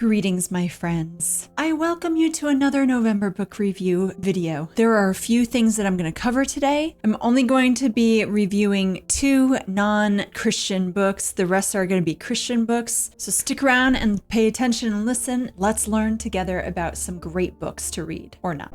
Greetings, my friends. I welcome you to another November book review video. There are a few things that I'm going to cover today. I'm only going to be reviewing 2 non-Christian books. The rest are going to be Christian books. So stick around and pay attention and listen. Let's learn together about some great books to read, or not.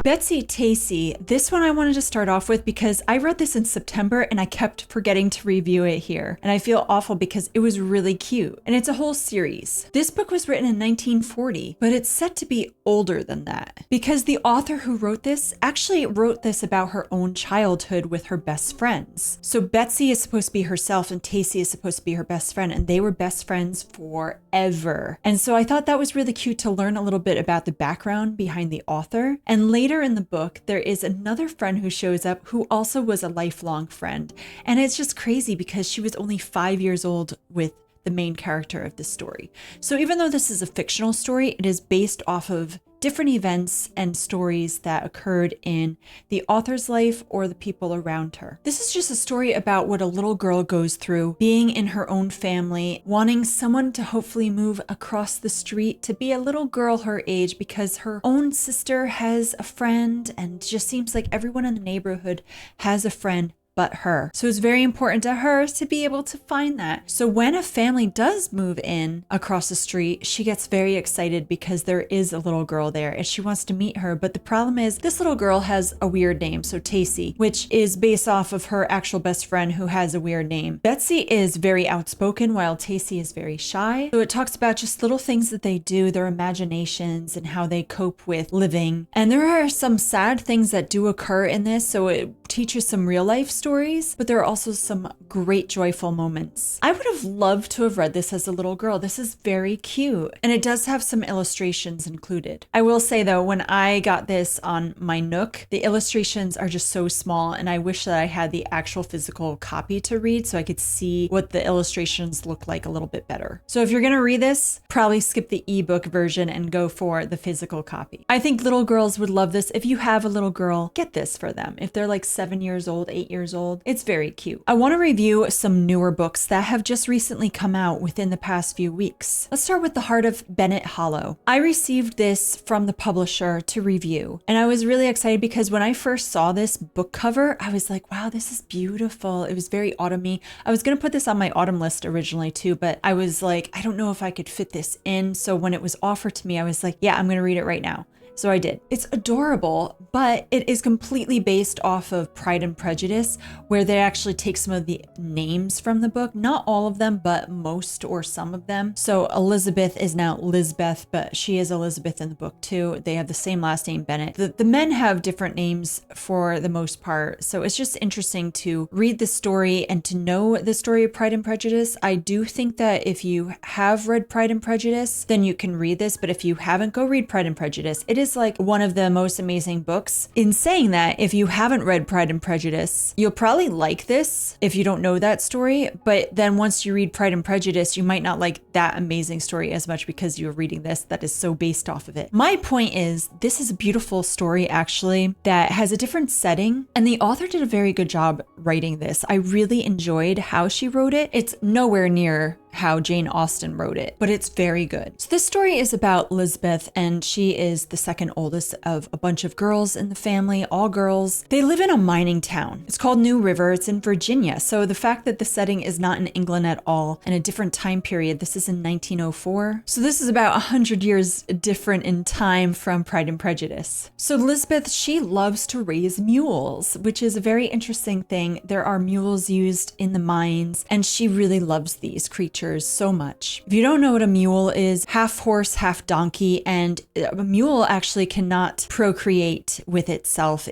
Betsy Tacy, this one I wanted to start off with because I read this in September and I kept forgetting to review it here. And I feel awful because it was really cute. And it's a whole series. This book was written in 1940, but it's set to be older than that because the author who wrote this actually wrote this about her own childhood with her best friends. So Betsy is supposed to be herself and Tacy is supposed to be her best friend, and they were best friends forever. And so I thought that was really cute to learn a little bit about the background behind the author. And later in the book, there is another friend who shows up who also was a lifelong friend. And it's just crazy because she was only 5 years old with the main character of the story. So even though this is a fictional story, it is based off of different events and stories that occurred in the author's life or the people around her. This is just a story about what a little girl goes through being in her own family, wanting someone to hopefully move across the street to be a little girl her age because her own sister has a friend, and it just seems like everyone in the neighborhood has a friend but her. So it's very important to her to be able to find that. So when a family does move in across the street, she gets very excited because there is a little girl there and she wants to meet her. But the problem is this little girl has a weird name, so Tacy, which is based off of her actual best friend who has a weird name. Betsy is very outspoken while Tacy is very shy. So it talks about just little things that they do, their imaginations, and how they cope with living. And there are some sad things that do occur in this, so it teaches some real life stories, but there are also some great joyful moments. I would have loved to have read this as a little girl. This is very cute, and it does have some illustrations included. I will say though, when I got this on my Nook, the illustrations are just so small, and I wish that I had the actual physical copy to read so I could see what the illustrations look like a little bit better. So if you're gonna read this, probably skip the ebook version and go for the physical copy. I think little girls would love this. If you have a little girl, get this for them. If they're like 7 years old, 8 years old, it's very cute. I want to review some newer books that have just recently come out within the past few weeks. Let's start with The Heart of Bennett Hollow. I received this from the publisher to review, and I was really excited because when I first saw this book cover, I was like, wow, this is beautiful. It was very autumny. I was going to put this on my autumn list originally too, but I was like, I don't know if I could fit this in. So when it was offered to me, I was like, yeah, I'm going to read it right now. So I did. It's adorable, but it is completely based off of Pride and Prejudice, where they actually take some of the names from the book. Not all of them, but most or some of them. So Elizabeth is now Lizbeth, but she is Elizabeth in the book too. They have the same last name, Bennett. The men have different names for the most part. So it's just interesting to read the story and to know the story of Pride and Prejudice. I do think that if you have read Pride and Prejudice, then you can read this. But if you haven't, go read Pride and Prejudice. It is like one of the most amazing books. In saying that, if you haven't read Pride and Prejudice, you'll probably like this if you don't know that story. But then once you read Pride and Prejudice, you might not like that amazing story as much because you're reading this that is so based off of it. My point is, this is a beautiful story actually that has a different setting, and the author did a very good job writing this. I really enjoyed how she wrote it. It's nowhere near how Jane Austen wrote it, but it's very good. So this story is about Lizbeth, and she is the second oldest of a bunch of girls in the family, all girls. They live in a mining town. It's called New River. It's in Virginia. So the fact that the setting is not in England at all, in a different time period, this is in 1904. So this is about 100 years different in time from Pride and Prejudice. So Lizbeth, she loves to raise mules, which is a very interesting thing. There are mules used in the mines, and she really loves these creatures so much. If you don't know what a mule is, half horse, half donkey, and a mule actually cannot procreate with itself.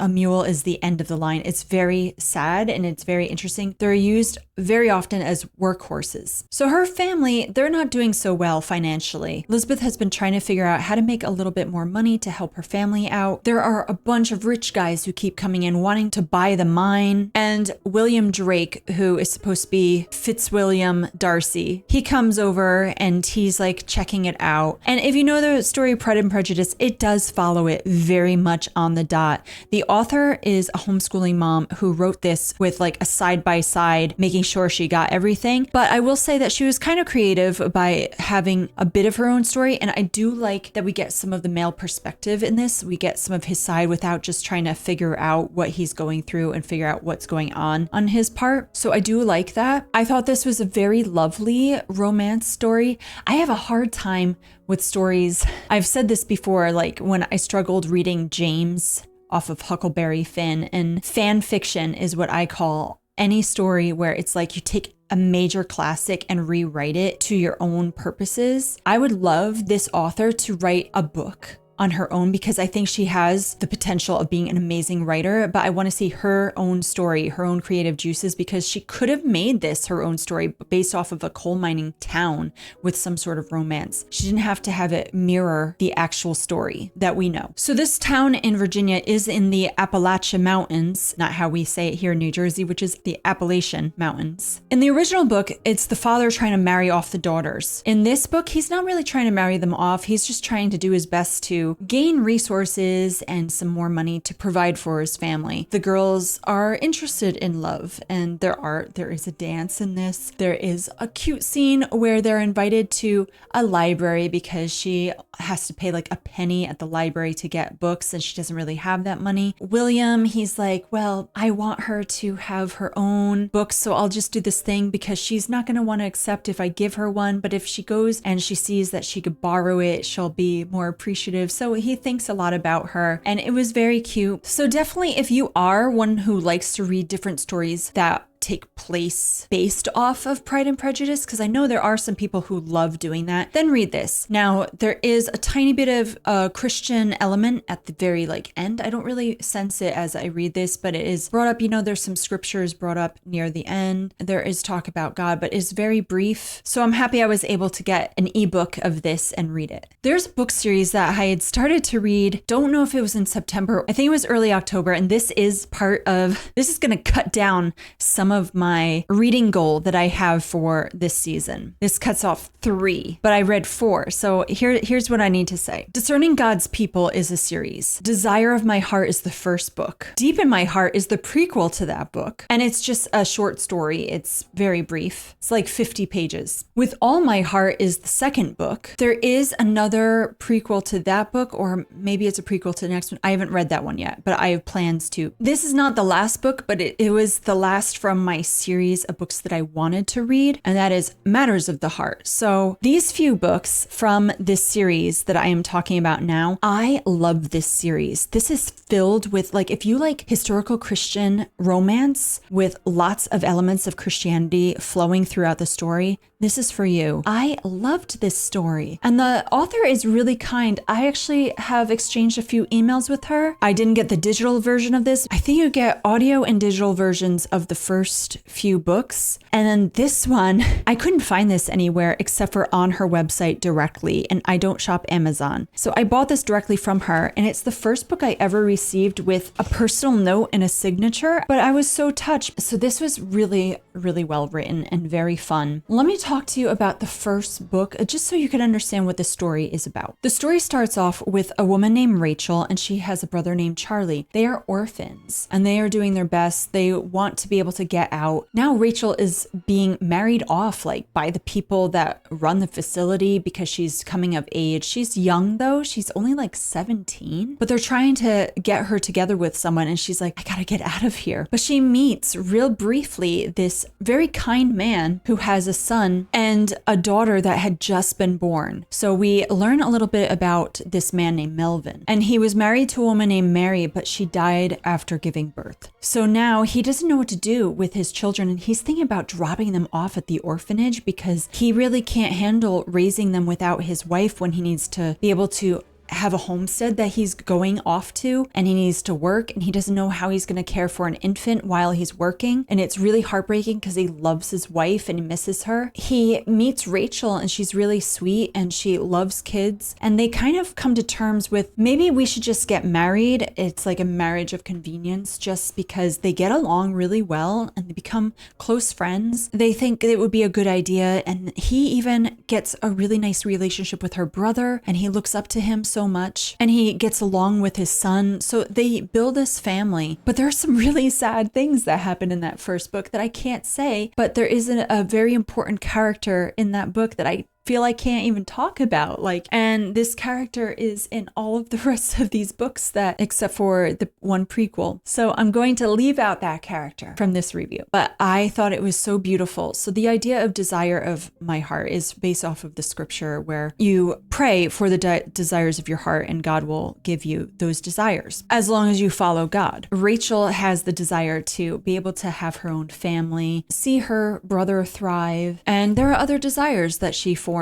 A mule is the end of the line. It's very sad and it's very interesting. They're used very often as workhorses. So her family, they're not doing so well financially. Elizabeth has been trying to figure out how to make a little bit more money to help her family out. There are a bunch of rich guys who keep coming in wanting to buy the mine. And William Drake, who is supposed to be Fitzwilliam Darcy, he comes over and he's like checking it out. And if you know the story of Pride and Prejudice, it does follow it very much on the dot. The author is a homeschooling mom who wrote this with like a side by side, making sure she got everything. But I will say that she was kind of creative by having a bit of her own story. And I do like that we get some of the male perspective in this. We get some of his side without just trying to figure out what he's going through and figure out what's going on his part. So I do like that. I thought this was a very lovely romance story. I have a hard time with stories. I've said this before, like when I struggled reading James off of Huckleberry Finn, and fan fiction is what I call any story where it's like you take a major classic and rewrite it to your own purposes. I would love this author to write a book on her own because I think she has the potential of being an amazing writer, but I want to see her own story, her own creative juices, because she could have made this her own story based off of a coal mining town with some sort of romance. She didn't have to have it mirror the actual story that we know. So this town in Virginia is in the Appalachian Mountains, not how we say it here in New Jersey, which is the Appalachian Mountains. In the original book, it's the father trying to marry off the daughters. In this book, he's not really trying to marry them off. He's just trying to do his best to gain resources and some more money to provide for his family. The girls are interested in love, and there is a dance in this. There is a cute scene where they're invited to a library because she has to pay like a penny at the library to get books, and she doesn't really have that money. William, he's like, well, I want her to have her own books, so I'll just do this thing because she's not going to want to accept if I give her one, but if she goes and she sees that she could borrow it, she'll be more appreciative. So he thinks a lot about her, and it was very cute. So definitely, if you are one who likes to read different stories that take place based off of Pride and Prejudice, because I know there are some people who love doing that, then read this. Now, there is a tiny bit of a Christian element at the very end. I don't really sense it as I read this, but it is brought up, there's some scriptures brought up near the end. There is talk about God, but it's very brief. So I'm happy I was able to get an ebook of this and read it. There's a book series that I had started to read. Don't know if it was in September. I think it was early October. And this is going to cut down some of my reading goal that I have for this season. This cuts off 3, but I read 4. So here's what I need to say. Discerning God's People is a series. Desire of My Heart is the first book. Deep in My Heart is the prequel to that book. And it's just a short story. It's very brief. It's like 50 pages. With All My Heart is the second book. There is another prequel to that book, or maybe it's a prequel to the next one. I haven't read that one yet, but I have plans to. This is not the last book, but it was the last from my series of books that I wanted to read, and that is Matters of the Heart. So these few books from this series that I am talking about now, I love this series. This is filled with, if you like historical Christian romance with lots of elements of Christianity flowing throughout the story, this is for you. I loved this story. And the author is really kind. I actually have exchanged a few emails with her. I didn't get the digital version of this. I think you get audio and digital versions of the first few books. And then this one, I couldn't find this anywhere except for on her website directly. And I don't shop Amazon. So I bought this directly from her. And it's the first book I ever received with a personal note and a signature. But I was so touched. So this was really, really well written and very fun. Let me talk to you about the first book, just so you can understand what the story is about. The story starts off with a woman named Rachel, and she has a brother named Charlie. They are orphans, and they are doing their best. They want to be able to get out. Now Rachel is being married off, by the people that run the facility because she's coming of age. She's young though. She's only 17, but they're trying to get her together with someone, and she's like, I gotta get out of here. But she meets real briefly this very kind man who has a son and a daughter that had just been born. So we learn a little bit about this man named Melvin. And he was married to a woman named Mary, but she died after giving birth. So now he doesn't know what to do with his children, and he's thinking about dropping them off at the orphanage because he really can't handle raising them without his wife when he needs to be able to have a homestead that he's going off to, and he needs to work, and he doesn't know how he's going to care for an infant while he's working. And it's really heartbreaking because he loves his wife and he misses her. He meets Rachel, and she's really sweet and she loves kids, and they kind of come to terms with maybe we should just get married. It's like a marriage of convenience just because they get along really well and they become close friends. They think it would be a good idea, and he even gets a really nice relationship with her brother, and he looks up to him. So so much, and he gets along with his son. So they build this family. But there are some really sad things that happen in that first book that I can't say, but there is a very important character in that book that I feel I can't even talk about. And this character is in all of the rest of these books, that except for the one prequel. So I'm going to leave out that character from this review, but I thought it was so beautiful. So the idea of desire of my heart is based off of the scripture where you pray for the desires of your heart and God will give you those desires as long as you follow God. Rachel has the desire to be able to have her own family, see her brother thrive, and there are other desires that she forms.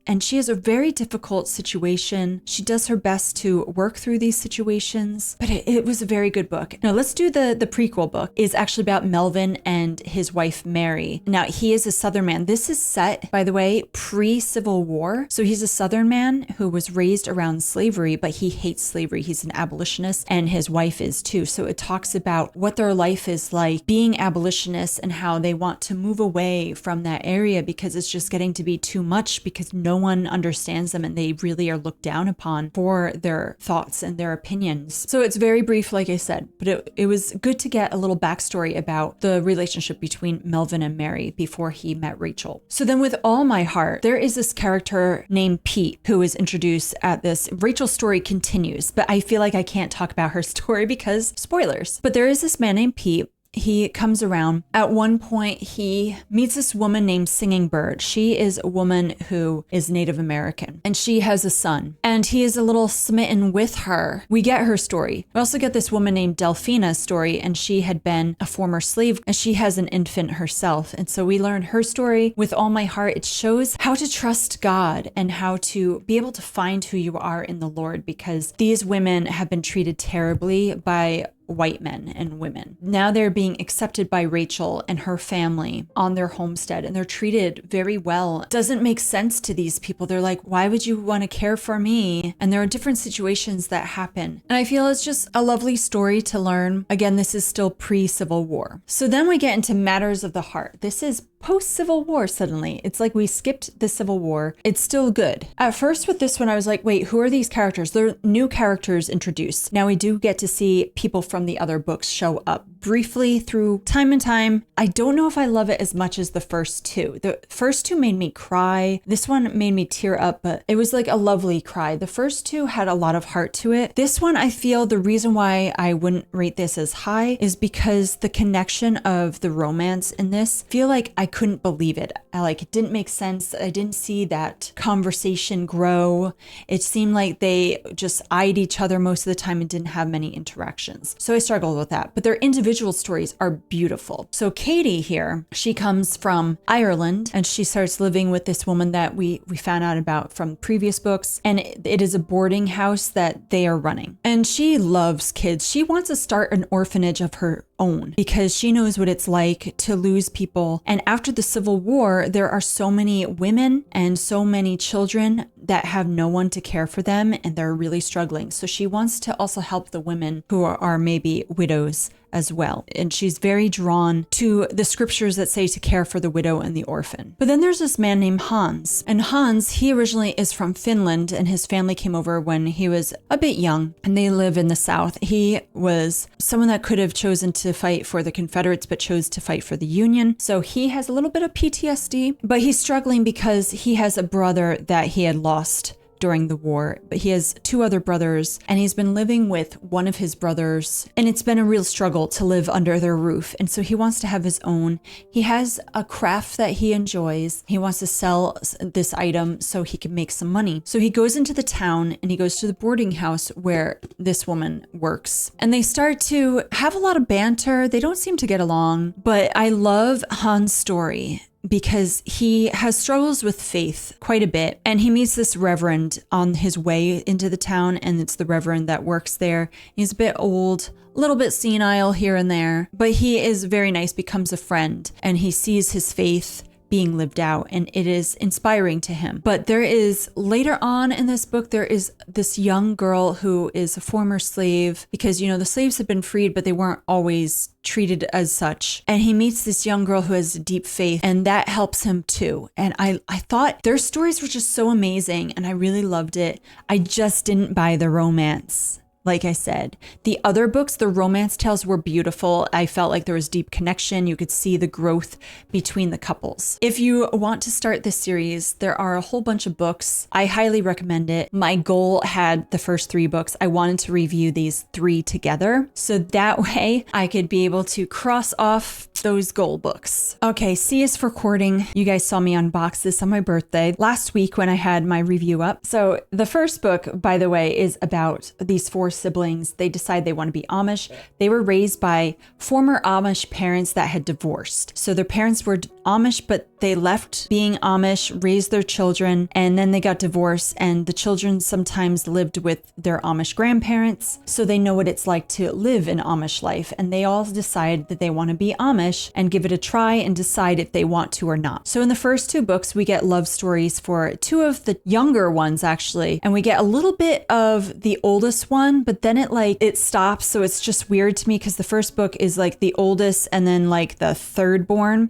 And she has a very difficult situation. She does her best to work through these situations, but it was a very good book. Now let's do the prequel book. Is actually about Melvin and his wife, Mary. Now he is a Southern man. This is set, by the way, pre-Civil War. So he's a Southern man who was raised around slavery, but he hates slavery. He's an abolitionist and his wife is too. So it talks about what their life is like being abolitionists and how they want to move away from that area because it's just getting to be too much, because no one understands them and they really are looked down upon for their thoughts and their opinions. So it's very brief, like I said, but it was good to get a little backstory about the relationship between Melvin and Mary before he met Rachel. So then with All My Heart, there is this character named Pete who is introduced at this. Rachel's story continues, but I feel like I can't talk about her story because spoilers. But there is this man named Pete. He comes around. At one point, he meets this woman named Singing Bird. She is a woman who is Native American, and she has a son, and he is a little smitten with her. We get her story. We also get this woman named Delphina's story, and she had been a former slave, and she has an infant herself. And so we learn her story. With All My Heart, it shows how to trust God and how to be able to find who you are in the Lord, because these women have been treated terribly by white men and women. Now they're being accepted by Rachel and her family on their homestead, and they're treated very well. It doesn't make sense to these people. They're like, why would you want to care for me? And there are different situations that happen. And I feel it's just a lovely story to learn. Again, this is still pre-Civil War. So then we get into Matters of the Heart. This is post-Civil War suddenly. It's like we skipped the Civil War. It's still good. At first with this one, I was like, wait, who are these characters? They're new characters introduced. Now we do get to see people from the other books show up briefly through time and time. I don't know if I love it as much as the first two. The first two made me cry. This one made me tear up, but it was like a lovely cry. The first two had a lot of heart to it. This one, I feel the reason why I wouldn't rate this as high is because the connection of the romance in this, I feel like I couldn't believe it. It didn't make sense. I didn't see that conversation grow. It seemed like they just eyed each other most of the time and didn't have many interactions. So I struggled with that, but their individual stories are beautiful. So Katie here, she comes from Ireland and she starts living with this woman that we found out about from previous books. And it is a boarding house that they are running. And she loves kids. She wants to start an orphanage of her own because she knows what it's like to lose people. And after the Civil War, there are so many women and so many children that have no one to care for them and they're really struggling. So she wants to also help the women who are maybe widows as well. And she's very drawn to the scriptures that say to care for the widow and the orphan. But then there's this man named Hans. And Hans, he originally is from Finland and his family came over when he was a bit young and they live in the South. He was someone that could have chosen to fight for the Confederates but chose to fight for the Union. So he has a little bit of PTSD, but he's struggling because he has a brother that he had lost during the war, but he has two other brothers and he's been living with one of his brothers and it's been a real struggle to live under their roof. And so he wants to have his own. He has a craft that he enjoys. He wants to sell this item so he can make some money. So he goes into the town and he goes to the boarding house where this woman works and they start to have a lot of banter. They don't seem to get along, but I love Hans' story because he has struggles with faith quite a bit. And he meets this reverend on his way into the town, and it's the reverend that works there. He's a bit old, a little bit senile here and there, but he is very nice, becomes a friend, and he sees his faith being lived out, and it is inspiring to him. But there is later on in this book, there is this young girl who is a former slave, because, the slaves had been freed, but they weren't always treated as such. And he meets this young girl who has deep faith, and that helps him too. And I thought their stories were just so amazing, and I really loved it. I just didn't buy the romance. Like I said, the other books, the romance tales were beautiful. I felt like there was deep connection. You could see the growth between the couples. If you want to start this series, there are a whole bunch of books. I highly recommend it. My goal had the first 3 books. I wanted to review these 3 together, so that way I could be able to cross off those goal books. Okay, C is for courting. You guys saw me unbox this on my birthday last week when I had my review up. So the first book, by the way, is about these 4 siblings. They decide they want to be Amish. They were raised by former Amish parents that had divorced. So their parents were Amish, but they left being Amish, raised their children, and then they got divorced, and the children sometimes lived with their Amish grandparents, so they know what it's like to live an Amish life, and they all decide that they want to be Amish and give it a try and decide if they want to or not. So in the first 2 books, we get love stories for 2 of the younger ones, actually, and we get a little bit of the oldest one, but then it stops, so it's just weird to me, because the first book is like the oldest, and then like the third born.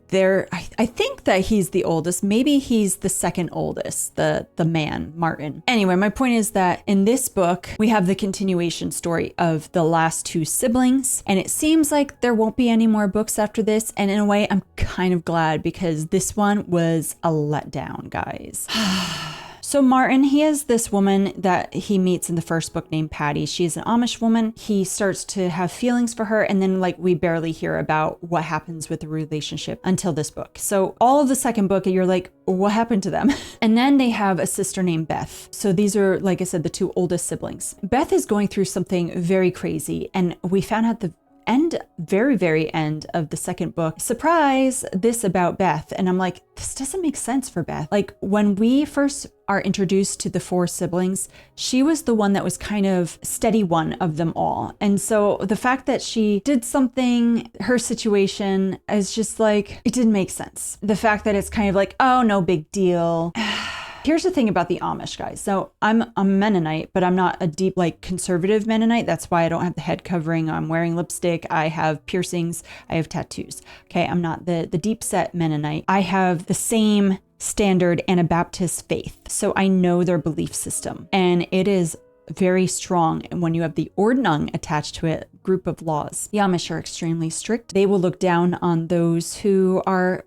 I think that he's the oldest. Maybe he's the second oldest, the man, Martin. Anyway, my point is that in this book, we have the continuation story of the last 2 siblings, and it seems like there won't be any more books after this, and in a way, I'm kind of glad, because this one was a letdown, guys. So Martin, he has this woman that he meets in the first book named Patty. She's an Amish woman. He starts to have feelings for her, and then we barely hear about what happens with the relationship until this book. So all of the second book, you're like, what happened to them? And then they have a sister named Beth. So these are, like I said, the 2 oldest siblings. Beth is going through something very crazy, and we found out very end of the second book, surprise, this about Beth. And I'm like, this doesn't make sense for Beth. Like, when we first are introduced to the 4 siblings, she was the one that was kind of steady one of them all. And so the fact that she did something, her situation is just like, it didn't make sense. The fact that it's kind of like, oh, no big deal. Here's the thing about the Amish, guys. So I'm a Mennonite, but I'm not a deep, conservative Mennonite. That's why I don't have the head covering. I'm wearing lipstick. I have piercings. I have tattoos. Okay, I'm not the deep set Mennonite. I have the same standard Anabaptist faith. So I know their belief system, and it is very strong. And when you have the Ordnung attached to it, group of laws, the Amish are extremely strict. They will look down on those who are,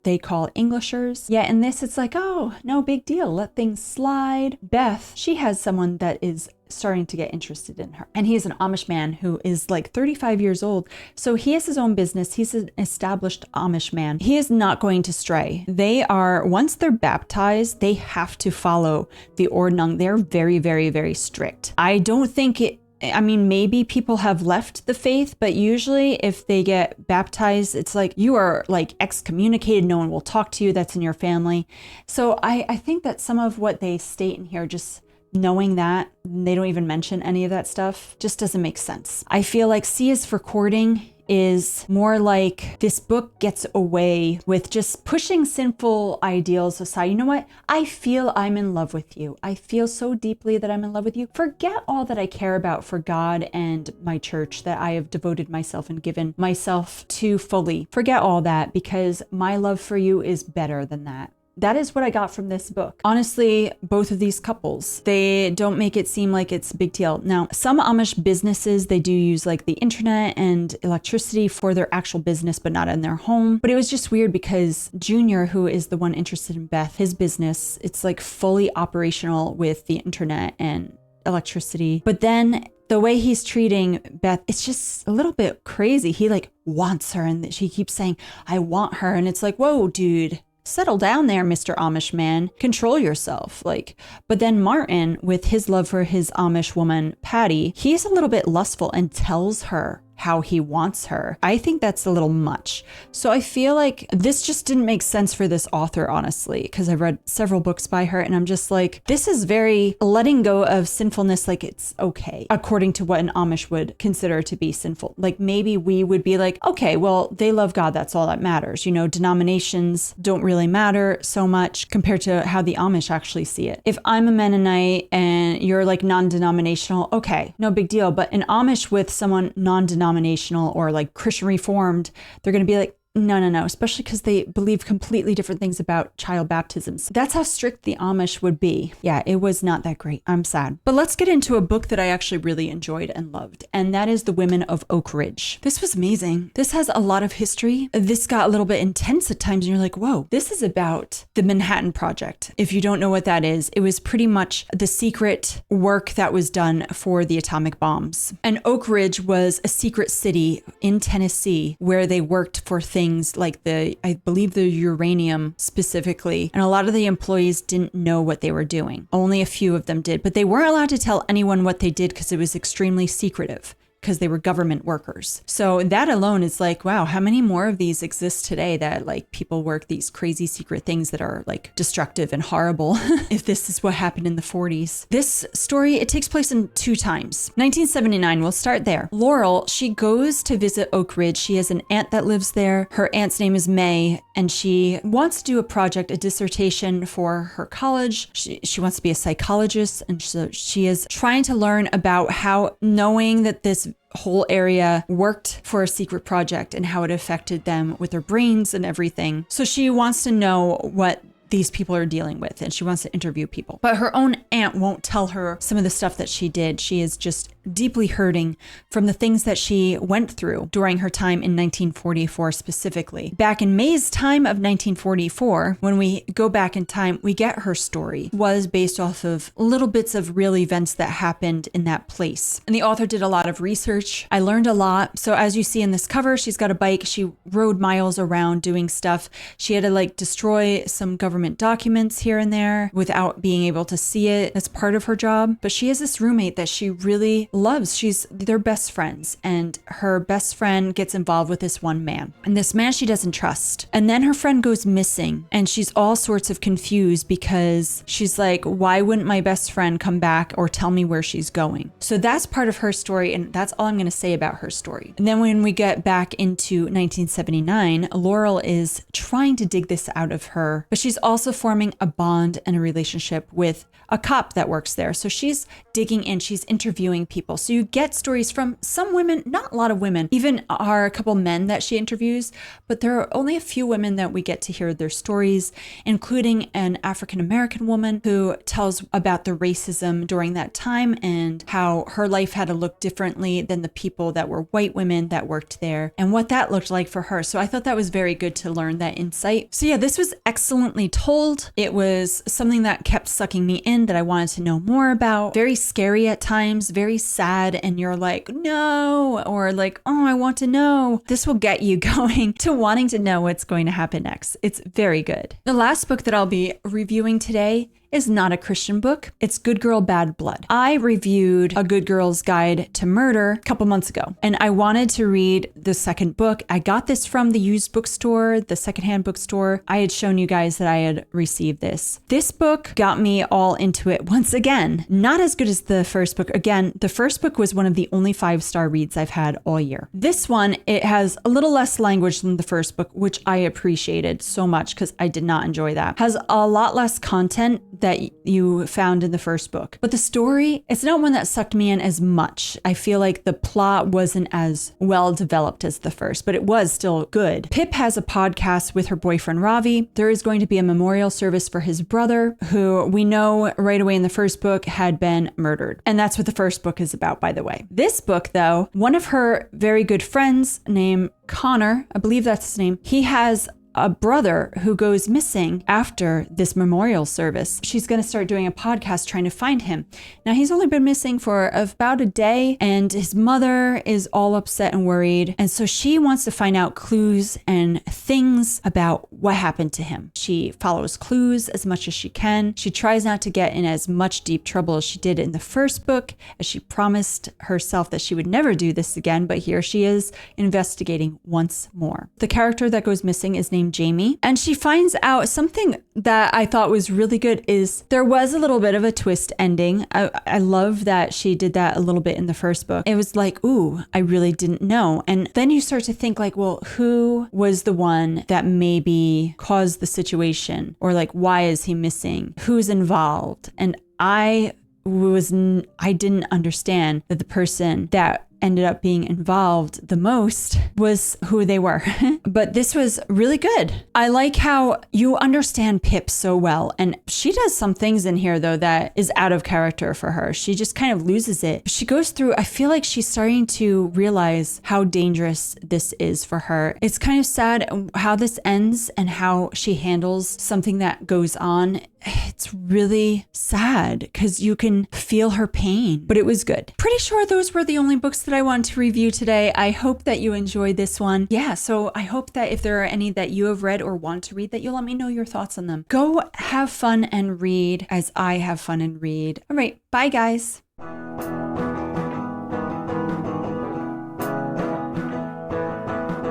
they call Englishers. Yeah, in this, it's like, oh, no big deal. Let things slide. Beth, she has someone that is starting to get interested in her. And he is an Amish man who is 35 years old. So he has his own business. He's an established Amish man. He is not going to stray. Once they're baptized, they have to follow the Ordnung. They're very, very, very strict. I don't think maybe people have left the faith, but usually if they get baptized, it's like you are excommunicated. No one will talk to you. That's in your family. So I think that some of what they state in here, just knowing that they don't even mention any of that stuff, just doesn't make sense. I feel like C is for courting is more like this book gets away with just pushing sinful ideals aside. You know what? I feel I'm in love with you. I feel so deeply that I'm in love with you. Forget all that I care about for God and my church that I have devoted myself and given myself to fully. Forget all that, because my love for you is better than that. That is what I got from this book. Honestly, both of these couples, they don't make it seem like it's a big deal. Now, some Amish businesses, they do use the internet and electricity for their actual business, but not in their home. But it was just weird because Junior, who is the one interested in Beth, his business, it's fully operational with the internet and electricity. But then the way he's treating Beth, it's just a little bit crazy. He wants her, and she keeps saying, I want her. And it's like, whoa, dude. Settle down there, Mr. Amish man. Control yourself. But then Martin, with his love for his Amish woman, Patty, he's a little bit lustful and tells her, how he wants her. I think that's a little much. So I feel like this just didn't make sense for this author, honestly, because I've read several books by her and I'm just like, this is very letting go of sinfulness. Like it's okay, according to what an Amish would consider to be sinful. Like maybe we would be like, okay, well, they love God. That's all that matters. You know, denominations don't really matter so much compared to how the Amish actually see it. If I'm a Mennonite and you're like non-denominational, okay, no big deal. But an Amish with someone non-denominational or like Christian Reformed, they're going to be like, no, especially because they believe completely different things about child baptisms. That's how strict the Amish would be. Yeah, it was not that great. I'm sad. But let's get into a book that I actually really enjoyed and loved, and that is The Women of Oak Ridge. This was amazing. This has a lot of history. This got a little bit intense at times, and you're like, whoa, this is about the Manhattan Project. If you don't know what that is, it was pretty much the secret work that was done for the atomic bombs. And Oak Ridge was a secret city in Tennessee where they worked for things like I believe the uranium specifically. And a lot of the employees didn't know what they were doing. Only a few of them did, but they weren't allowed to tell anyone what they did because it was extremely secretive, because they were government workers. So that alone is like, wow, how many more of these exist today that like people work these crazy secret things that are like destructive and horrible if this is what happened in the 40s. This story, it takes place in 2 times. 1979, we'll start there. Laurel, she goes to visit Oak Ridge. She has an aunt that lives there. Her aunt's name is May, and she wants to do a project, a dissertation for her college. She wants to be a psychologist, and so she is trying to learn about how, knowing that this whole area worked for a secret project and how it affected them with their brains and everything. So she wants to know what these people are dealing with, and she wants to interview people. But her own aunt won't tell her some of the stuff that she did. She is just deeply hurting from the things that she went through during her time in 1944 specifically. Back in May's time of 1944, when we go back in time, we get her story was based off of little bits of real events that happened in that place. And the author did a lot of research. I learned a lot. So as you see in this cover, she's got a bike. She rode miles around doing stuff. She had to like destroy some government documents here and there without being able to see it. That's part of her job. But she has this roommate that she really loves. They're best friends, and her best friend gets involved with this one man, and this man she doesn't trust. And then her friend goes missing, and she's all sorts of confused because she's like, why wouldn't my best friend come back or tell me where she's going? So that's part of her story, and that's all I'm going to say about her story. And then when we get back into 1979, Laurel is trying to dig this out of her, but she's also forming a bond and a relationship with a cop that works there. So she's digging in, she's interviewing people. So you get stories from some women, not a lot of women, even are a couple men that she interviews, but there are only a few women that we get to hear their stories, including an African-American woman who tells about the racism during that time and how her life had to look differently than the people that were white women that worked there and what that looked like for her. So I thought that was very good to learn that insight. So yeah, this was excellently told. It was something that kept sucking me in, that I wanted to know more about. Very scary at times, very sad, and you're like, no, or like, oh, I want to know. This will get you going to wanting to know what's going to happen next. It's very good. The last book that I'll be reviewing today is not a Christian book. It's Good Girl, Bad Blood. I reviewed A Good Girl's Guide to Murder a couple months ago, and I wanted to read the second book. I got this from the used bookstore, the secondhand bookstore. I had shown you guys that I had received this. This book got me all into it once again. Not as good as the first book. Again, the first book was one of the only 5-star reads I've had all year. This one, it has a little less language than the first book, which I appreciated so much because I did not enjoy that. Has a lot less content that you found in the first book. But the story, it's not one that sucked me in as much. I feel like the plot wasn't as well developed as the first, but it was still good. Pip has a podcast with her boyfriend Ravi. There is going to be a memorial service for his brother, who we know right away in the first book had been murdered. And that's what the first book is about, by the way. This book, though, one of her very good friends named Connor, I believe that's his name, he has a brother who goes missing after this memorial service. She's going to start doing a podcast trying to find him. Now, he's only been missing for about a day, and his mother is all upset and worried. And so she wants to find out clues and things about what happened to him. She follows clues as much as she can. She tries not to get in as much deep trouble as she did in the first book, as she promised herself that she would never do this again. But here she is investigating once more. The character that goes missing is named Jamie, and she finds out something that I thought was really good is there was a little bit of a twist ending. I love that she did that a little bit in the first book. It was like, ooh, I really didn't know. And then you start to think like, well, who was the one that maybe caused the situation? Or like, why is he missing? Who's involved? And I didn't understand that the person that ended up being involved the most was who they were. But this was really good. I like how you understand Pip so well. And she does some things in here, though, that is out of character for her. She just kind of loses it. She goes through, I feel like she's starting to realize how dangerous this is for her. It's kind of sad how this ends and how she handles something that goes on. It's really sad because you can feel her pain, but it was good. Pretty sure those were the only books that I wanted to review today. I hope that you enjoyed this one. Yeah, so I hope that if there are any that you have read or want to read, that you'll let me know your thoughts on them. Go have fun and read as I have fun and read. All right, bye guys.